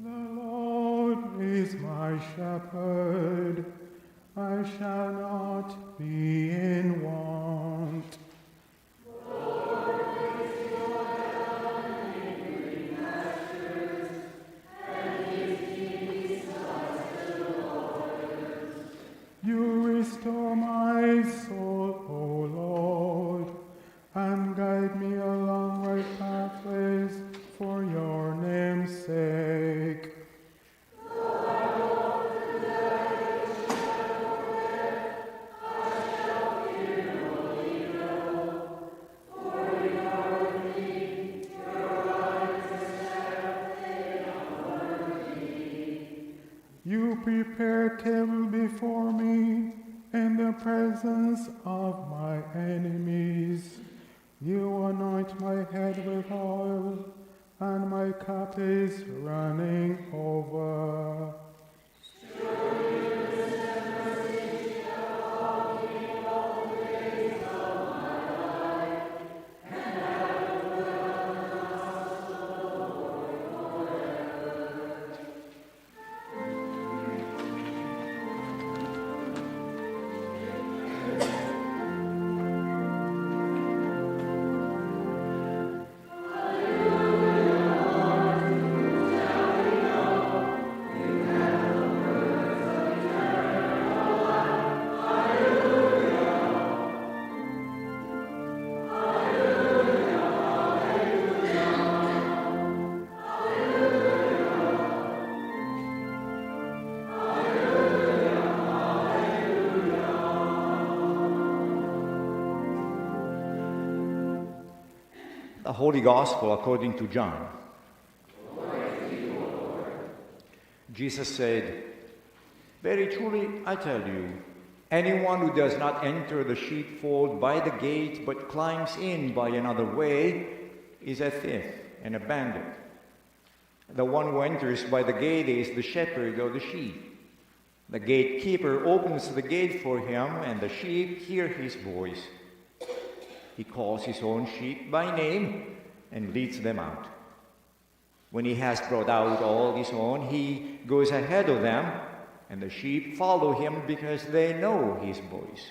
The Lord is my shepherd, I shall not be in want. You restore my soul, O Lord, and guide me along right pathways for your name's sake. You prepare a table before me in the presence of my enemies. You anoint my head with oil, and my cup is running over. The Holy Gospel according to John. Jesus said, "Very truly I tell you, anyone who does not enter the sheepfold by the gate but climbs in by another way is a thief and a bandit. The one who enters by the gate is the shepherd of the sheep. The gatekeeper opens the gate for him, and the sheep hear his voice. He calls his own sheep by name and leads them out. When he has brought out all his own, he goes ahead of them, and the sheep follow him because they know his voice.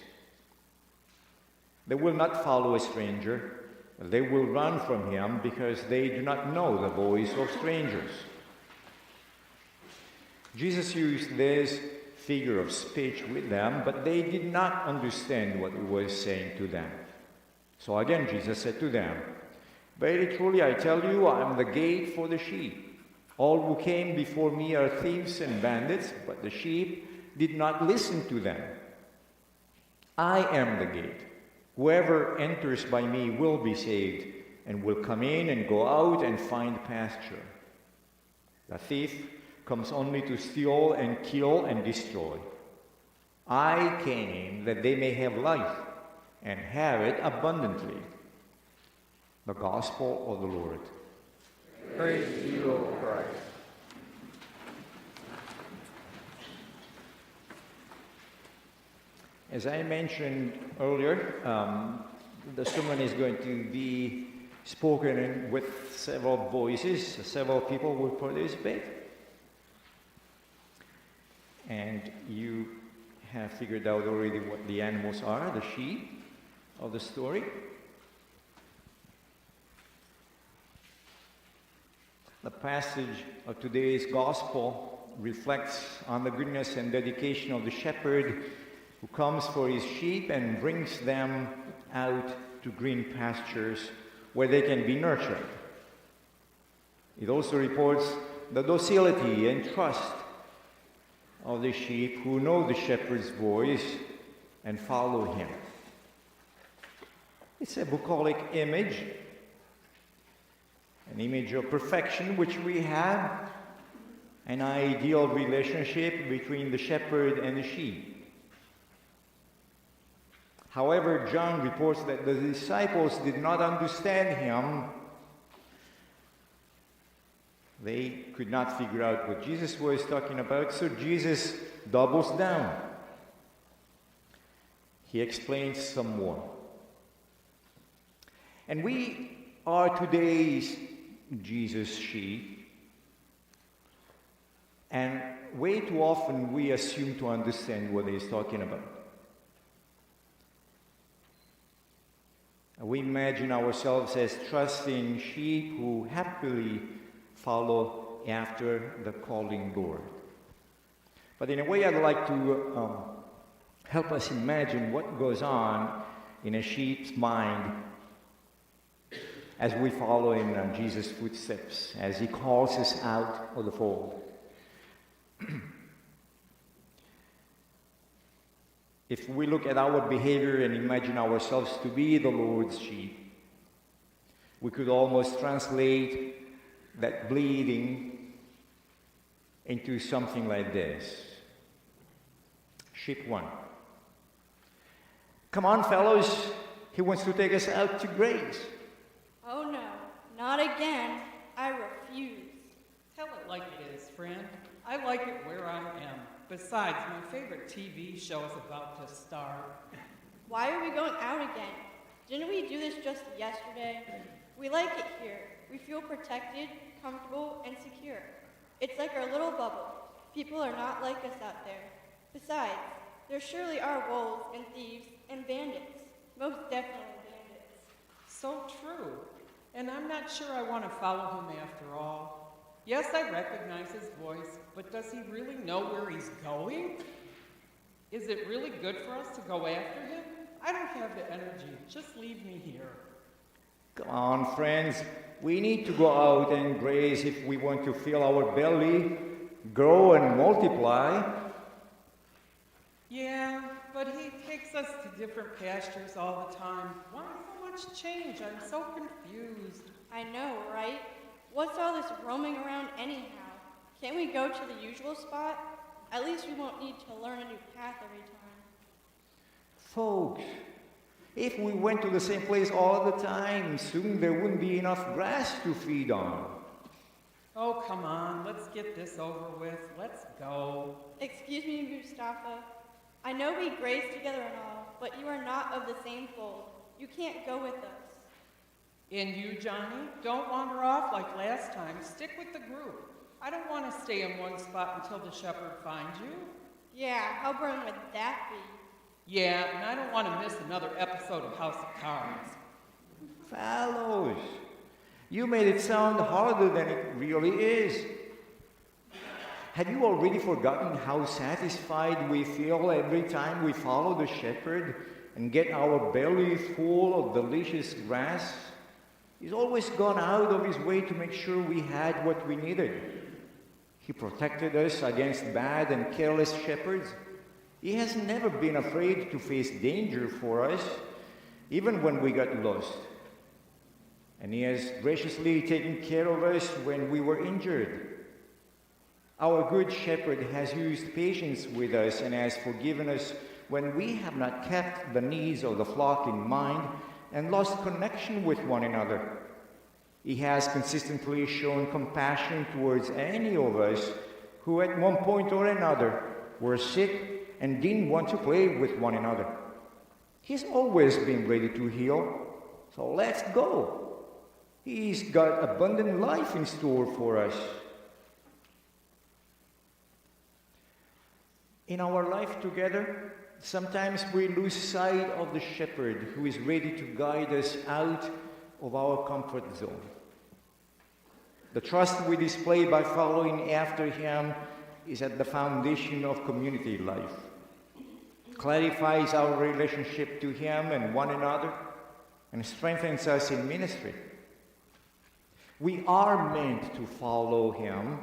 They will not follow a stranger. They will run from him because they do not know the voice of strangers." Jesus used this figure of speech with them, but they did not understand what he was saying to them. So again, Jesus said to them, "Very truly I tell you, I am the gate for the sheep. All who came before me are thieves and bandits, but the sheep did not listen to them. I am the gate. Whoever enters by me will be saved, and will come in and go out and find pasture. The thief comes only to steal and kill and destroy. I came that they may have life, and have it abundantly." The Gospel of the Lord. Praise to you, O Christ. As I mentioned earlier, the sermon is going to be spoken with several voices. Several people will participate. And you have figured out already what the animals are, the sheep of the story. The passage of today's gospel reflects on the goodness and dedication of the shepherd who comes for his sheep and brings them out to green pastures where they can be nurtured. It also reports the docility and trust of the sheep who know the shepherd's voice and follow him. It's a bucolic image, an image of perfection which we have, an ideal relationship between the shepherd and the sheep. However, John reports that the disciples did not understand him. They could not figure out what Jesus was talking about, so Jesus doubles down. He explains some more. And we are today's Jesus sheep. And way too often we assume to understand what he's talking about. We imagine ourselves as trusting sheep who happily follow after the calling Lord. But in a way, I'd like to help us imagine what goes on in a sheep's mind as we follow in Jesus' footsteps, as he calls us out of the fold. If we look at our behavior and imagine ourselves to be the Lord's sheep, we could almost translate that bleeding into something like this. Sheep 1. Come on, fellows. He wants to take us out to graze. Oh no, not again. I refuse. Tell it like it is, friend. I like it where I am. Besides, my favorite TV show is about to start. Why are we going out again? Didn't we do this just yesterday? We like it here. We feel protected, comfortable, and secure. It's like our little bubble. People are not like us out there. Besides, there surely are wolves and thieves and bandits. Most definitely bandits. So true. And I'm not sure I want to follow him after all. Yes, I recognize his voice, but does he really know where he's going? Is it really good for us to go after him? I don't have the energy. Just leave me here. Come on, friends. We need to go out and graze if we want to fill our belly, grow and multiply. Yeah, but he takes us to different pastures all the time. Why so much change? I'm so confused. I know, right? What's all this roaming around anyhow? Can't we go to the usual spot? At least we won't need to learn a new path every time. Folks, if we went to the same place all the time, soon there wouldn't be enough grass to feed on. Oh, come on. Let's get this over with. Let's go. Excuse me, Mustafa. I know we graze together and all, but you are not of the same fold. You can't go with us. And you, Johnny, don't wander off like last time. Stick with the group. I don't want to stay in one spot until the shepherd finds you. Yeah, how boring would that be? Yeah, and I don't want to miss another episode of House of Cards. Fellows, you made it sound harder than it really is. Have you already forgotten how satisfied we feel every time we follow the shepherd and get our belly full of delicious grass? He's always gone out of his way to make sure we had what we needed. He protected us against bad and careless shepherds. He has never been afraid to face danger for us, even when we got lost. And he has graciously taken care of us when we were injured. Our good shepherd has used patience with us and has forgiven us when we have not kept the needs of the flock in mind and lost connection with one another. He has consistently shown compassion towards any of us who at one point or another were sick and didn't want to play with one another. He's always been ready to heal, so let's go. He's got abundant life in store for us. In our life together, sometimes we lose sight of the shepherd who is ready to guide us out of our comfort zone. The trust we display by following after him is at the foundation of community life. It clarifies our relationship to him and one another and strengthens us in ministry. We are meant to follow him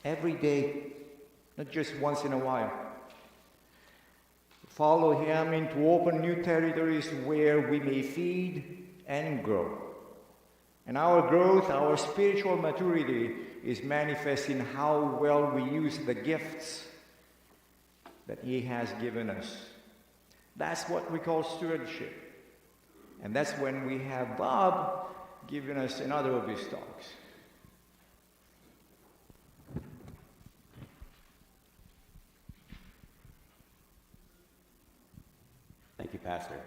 every day, not just once in a while. Follow him into open new territories where we may feed and grow. And our growth, our spiritual maturity is manifest in how well we use the gifts that he has given us. That's what we call stewardship. And that's when we have Bob giving us another of his talks. Thank you, Pastor.